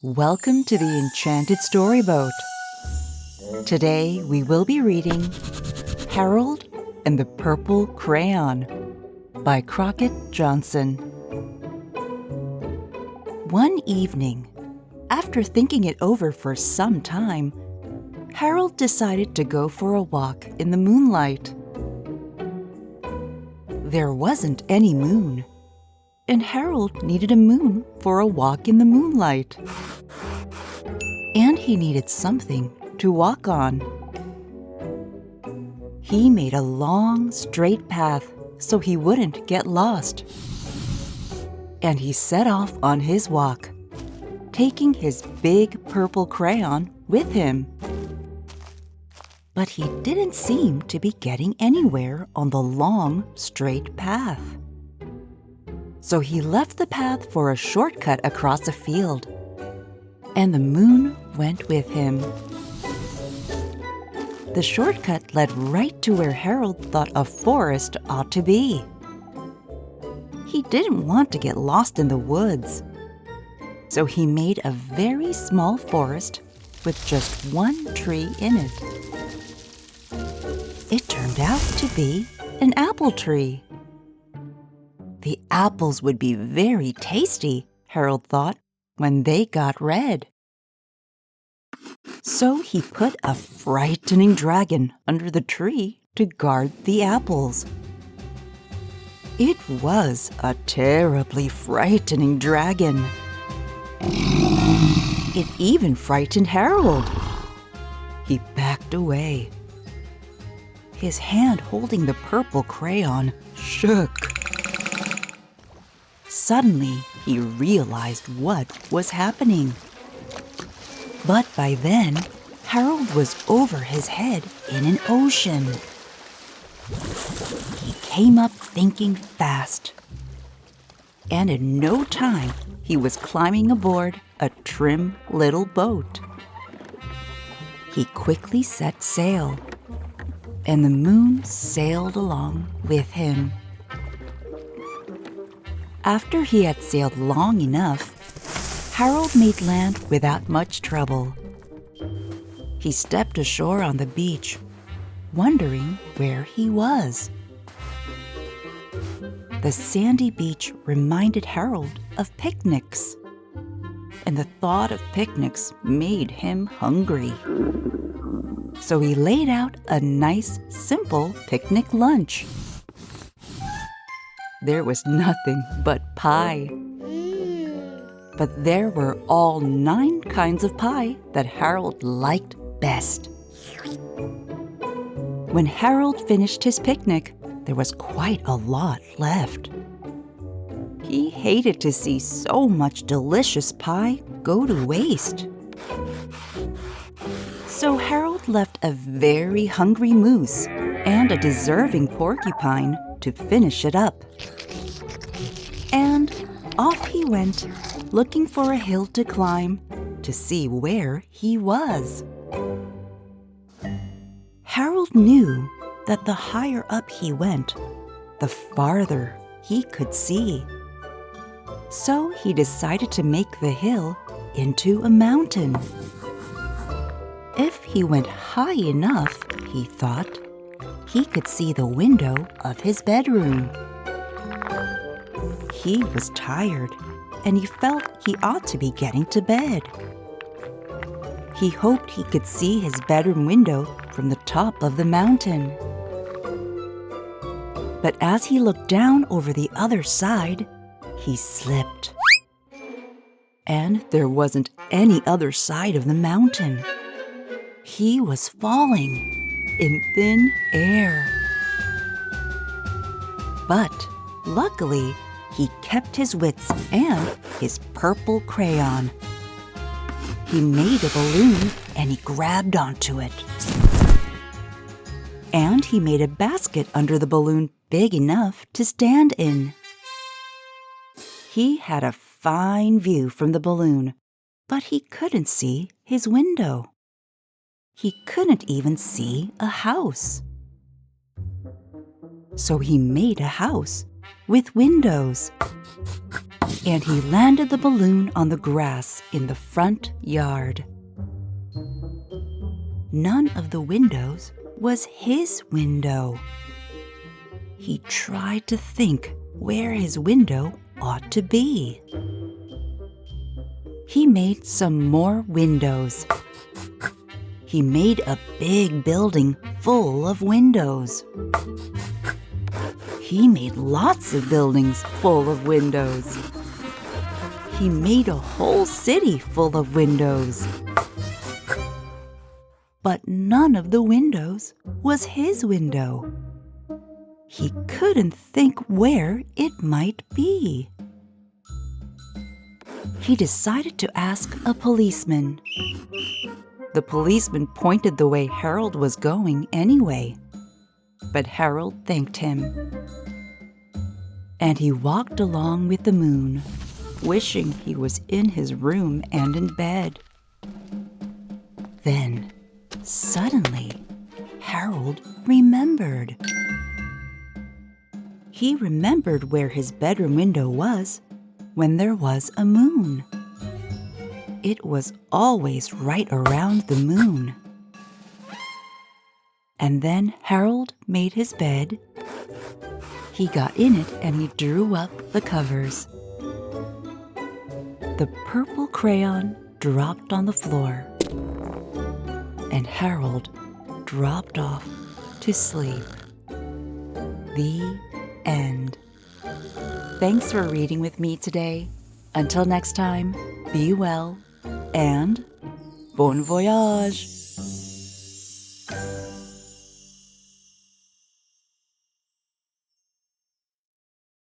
Welcome to the Enchanted Storyboat. Today we will be reading Harold and the Purple Crayon by Crockett Johnson. One evening, after thinking it over for some time, Harold decided to go for a walk in the moonlight. There wasn't any moon, and Harold needed a moon for a walk in the moonlight. And he needed something to walk on. He made a long, straight path so he wouldn't get lost. And he set off on his walk, taking his big purple crayon with him. But he didn't seem to be getting anywhere on the long, straight path. So he left the path for a shortcut across a field, and the moon went with him. The shortcut led right to where Harold thought a forest ought to be. He didn't want to get lost in the woods, so he made a very small forest with just one tree in it. It turned out to be an apple tree. The apples would be very tasty, Harold thought, when they got red. So he put a frightening dragon under the tree to guard the apples. It was a terribly frightening dragon. It even frightened Harold. He backed away. His hand holding the purple crayon shook. Suddenly, he realized what was happening. But by then, Harold was over his head in an ocean. He came up thinking fast. And in no time, he was climbing aboard a trim little boat. He quickly set sail, and the moon sailed along with him. After he had sailed long enough, Harold made land without much trouble. He stepped ashore on the beach, wondering where he was. The sandy beach reminded Harold of picnics, and the thought of picnics made him hungry. So he laid out a nice, simple picnic lunch. There was nothing but pie. But there were all 9 kinds of pie that Harold liked best. When Harold finished his picnic, there was quite a lot left. He hated to see so much delicious pie go to waste. So Harold left a very hungry moose and a deserving porcupine to finish it up. And off he went, looking for a hill to climb to see where he was. Harold knew that the higher up he went, the farther he could see. So he decided to make the hill into a mountain. If he went high enough, he thought, he could see the window of his bedroom. He was tired, and he felt he ought to be getting to bed. He hoped he could see his bedroom window from the top of the mountain. But as he looked down over the other side, he slipped. And there wasn't any other side of the mountain. He was falling in thin air. But luckily, he kept his wits and his purple crayon. He made a balloon and he grabbed onto it. And he made a basket under the balloon big enough to stand in. He had a fine view from the balloon, but he couldn't see his window. He couldn't even see a house. So he made a house with windows. And he landed the balloon on the grass in the front yard. None of the windows was his window. He tried to think where his window ought to be. He made some more windows. He made a big building full of windows. He made lots of buildings full of windows. He made a whole city full of windows. But none of the windows was his window. He couldn't think where it might be. He decided to ask a policeman. The policeman pointed the way Harold was going anyway, but Harold thanked him. And he walked along with the moon, wishing he was in his room and in bed. Then, suddenly, Harold remembered. He remembered where his bedroom window was when there was a moon. It was always right around the moon. And then Harold made his bed. He got in it and he drew up the covers. The purple crayon dropped on the floor, and Harold dropped off to sleep. The end. Thanks for reading with me today. Until next time, be well and bon voyage!